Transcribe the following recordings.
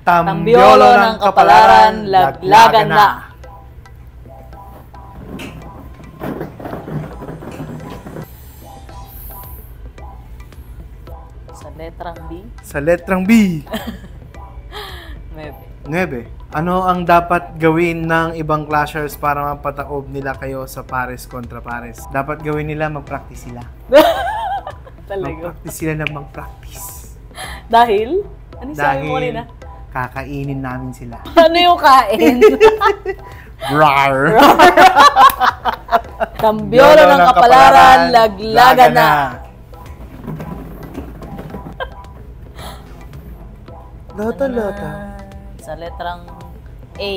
Tambiolo ng kapalaran, laglagan na. Sa letrang B? Sa letrang B. 9. 9. Ano ang dapat gawin ng ibang clashers para mapataob nila kayo sa pares kontra pares? Dapat gawin nila, mag-practice sila. Talaga. Mag-practice sila ng mag-practice. Dahil? Ano sabi mo rin na? Kakainin namin sila. Ano yung kain? Rar! Tambiolo ng kapalaran, laglagan na. Lota. Sa letrang A.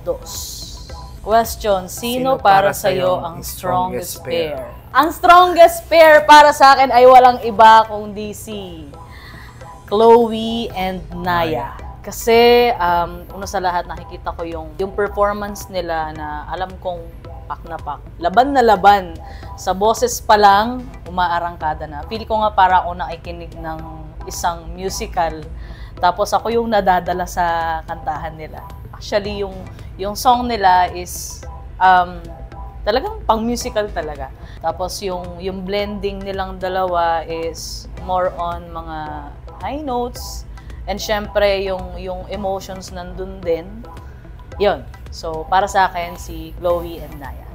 2. Question, sino para sa'yo ang strongest pair? Ang strongest pair para sa akin ay walang iba kundi si Chloe and Naya. Kasi, una sa lahat, nakikita ko yung performance nila na alam kong pak na pak. Laban na laban. Sa boses pa lang, umaarangkada na. Feel ko nga para ako nakikinig ng isang musical. Tapos ako yung nadadala sa kantahan nila. Actually, yung song nila is talagang pang-musical talaga. Tapos yung blending nilang dalawa is more on mga high notes. And syempre, yung emotions nandun din. Yun. So, para sa akin, si Chloe and Naya.